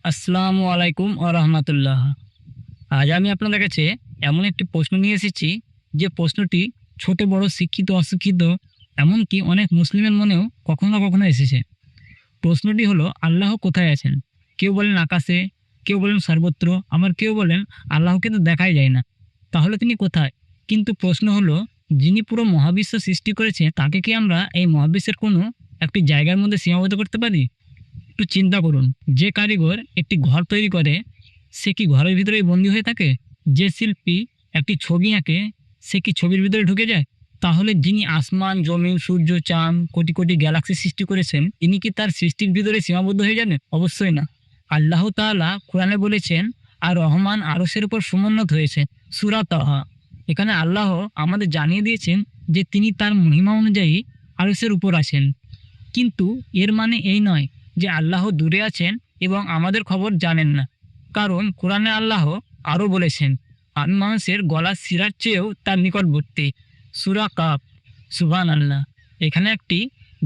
আসসালামু আলাইকুম ওয়া রাহমাতুল্লাহ। আজ আমি আপনাদের কাছে এমন একটি প্রশ্ন নিয়ে এসেছি, যে প্রশ্নটি ছোট বড়, শিক্ষিত অশিক্ষিত এমনকি অনেক মুসলিমের মনেও কখনো না কখনো এসেছে। প্রশ্নটি হলো, আল্লাহ কোথায় আছেন? কেউ বলেন আকাশে, কেউ বলেন সর্বত্র, আবার কেউ বলেন আল্লাহকে তো দেখাই যায় না। তাহলে তিনি কোথায়? কিন্তু প্রশ্ন হলো, যিনি পুরো মহাবিশ্ব সৃষ্টি করেছেন তাকে কি আমরা এই মহাবিশ্বের কোনো একটি জায়গার মধ্যে সীমাবদ্ধ করতে পারি? একটু চিন্তা করুন, যে কারিগর একটি ঘর তৈরি করে, সে কি ঘরের ভিতরেই বন্দী হয়ে থাকে? যে শিল্পী একটি ছবি আঁকে, সে কি ছবির ভিতরে ঢুকে যায়? তাহলে যিনি আসমান, জমিন, সূর্য, চাঁদ, কোটি কোটি গ্যালাক্সি সৃষ্টি করেছেন, তিনি কি তার সৃষ্টির ভিতরে সীমাবদ্ধ হয়ে যাবেন? অবশ্যই না। আল্লাহ তাআলা কোরআনে বলেছেন, আর রহমান আরশের উপর সমুন্নত হয়েছে, সূরা তাহা। এখানে আল্লাহ আমাদের জানিয়ে দিয়েছেন যে তিনি তার মহিমা অনুযায়ী আরশের উপর আছেন। কিন্তু এর মানে এই নয় যে আল্লাহ দূরে আছেন এবং আমাদের খবর জানেন না। কারণ কোরআনে আল্লাহ আরও বলেছেন, আমি মানুষের গলার শিরার চেয়েও তার নিকটবর্তী। সূরা কাফ। সুবহানাল্লাহ। এখানে একটি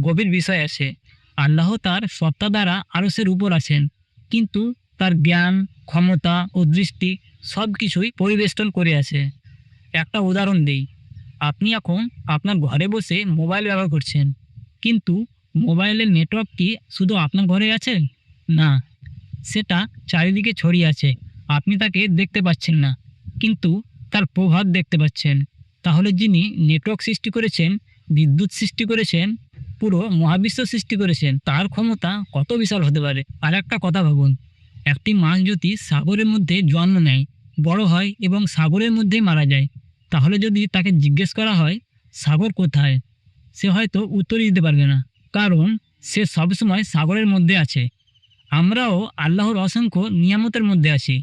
গভীর বিষয় আছে। আল্লাহ তার সত্তা দ্বারা আরশের উপর আছেন, কিন্তু তার জ্ঞান, ক্ষমতা ও দৃষ্টি সব কিছুই পরিবেষ্টন করে আছে। একটা উদাহরণ দিই। আপনি এখন আপনার ঘরে বসে মোবাইল ব্যবহার করছেন, কিন্তু মোবাইলের নেটওয়ার্ক কি শুধু আপনার ঘরে আছে? না, সেটা চারিদিকে ছড়িয়ে আছে। আপনি তাকে দেখতে পাচ্ছেন না, কিন্তু তার প্রভাব দেখতে পাচ্ছেন। তাহলে যিনি নেটওয়ার্ক সৃষ্টি করেছেন, বিদ্যুৎ সৃষ্টি করেছেন, পুরো মহাবিশ্ব সৃষ্টি করেছেন, তার ক্ষমতা কত বিশাল হতে পারে। আর একটা কথা ভাবুন, একটি মাছ যদি সাগরের মধ্যে জন্ম নেয়, বড় হয় এবং সাগরের মধ্যেই মারা যায়, তাহলে যদি তাকে জিজ্ঞেস করা হয় সাগর কোথায়, সে হয়তো উত্তরই দিতে পারবে না। কারণ সে সবসময় সাগরের মধ্যে আছে। আমরাও আল্লাহর অসংখ্য নিয়ামতের মধ্যে আছি।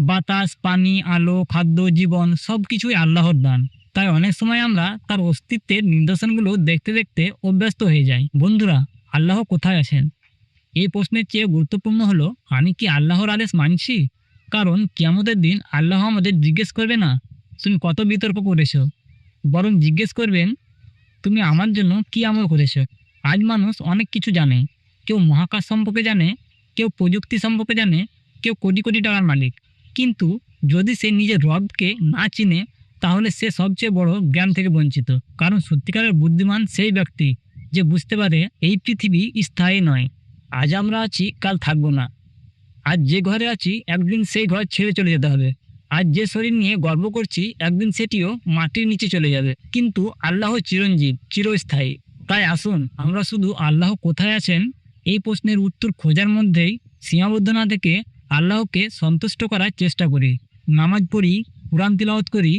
বাতাস, পানি, আলো, খাদ্য, জীবন সব কিছুই আল্লাহর দান। তাই অনেক সময় আমরা তার অস্তিত্বের নিদর্শনগুলো দেখতে দেখতে অভ্যস্ত হয়ে যাই। বন্ধুরা, আল্লাহ কোথায় আছেন? এই প্রশ্নের চেয়ে গুরুত্বপূর্ণ হলো, আমি কি আল্লাহর আদেশ মানছি? কারণ কিয়ামতের দিন আল্লাহ আমাদের জিজ্ঞেস করবে না তুমি কত বিতর্ক করেছো, বরং জিজ্ঞেস করবেন তুমি আমার জন্য কি আমল করেছো। আজ মানুষ অনেক কিছু জানে। কেউ মহাকাশ সম্পর্কে জানে, কেউ প্রযুক্তি সম্পর্কে জানে, কেউ কোটি কোটি টাকার মালিক। কিন্তু যদি সে নিজের রবকে না চিনে, তাহলে সে সবচেয়ে বড় জ্ঞান থেকে বঞ্চিত। কারণ সত্যিকারের বুদ্ধিমান সেই ব্যক্তি যে বুঝতে পারে এই পৃথিবী স্থায়ী নয়। আজ আমরা আছি, কাল থাকবো না। আজ যে ঘরে আছি, একদিন সেই ঘর ছেড়ে চলে যেতে হবে। আজ যে শরীর নিয়ে গর্ব করছি, একদিন সেটিও মাটির নিচে চলে যাবে। কিন্তু আল্লাহ চিরঞ্জীব, চিরস্থায়ী। তাই আসুন আমরা শুধু আল্লাহ কোথায় আছেন এই প্রশ্নের উত্তর খোঁজার মধ্যেই সীমাবদ্ধ না থেকে আল্লাহকে সন্তুষ্ট করার চেষ্টা করি। নামাজ পড়ি, কোরআন তিলাওয়াত করি,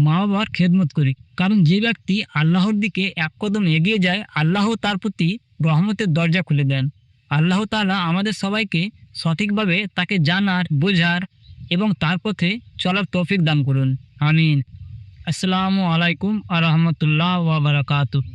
মা বাবার খেদমত করি। কারণ যে ব্যক্তি আল্লাহর দিকে এক কদম এগিয়ে যায়, আল্লাহ তার প্রতি রহমতের দরজা খুলে দেন। আল্লাহ তাআলা আমাদের সবাইকে সঠিকভাবে তাকে জানার, বোঝার এবং তার পথে চলার তৌফিক দান করুন। আমিন। আসসালামু আলাইকুম ওয়া রাহমাতুল্লাহ ওয়া বারাকাতুহু।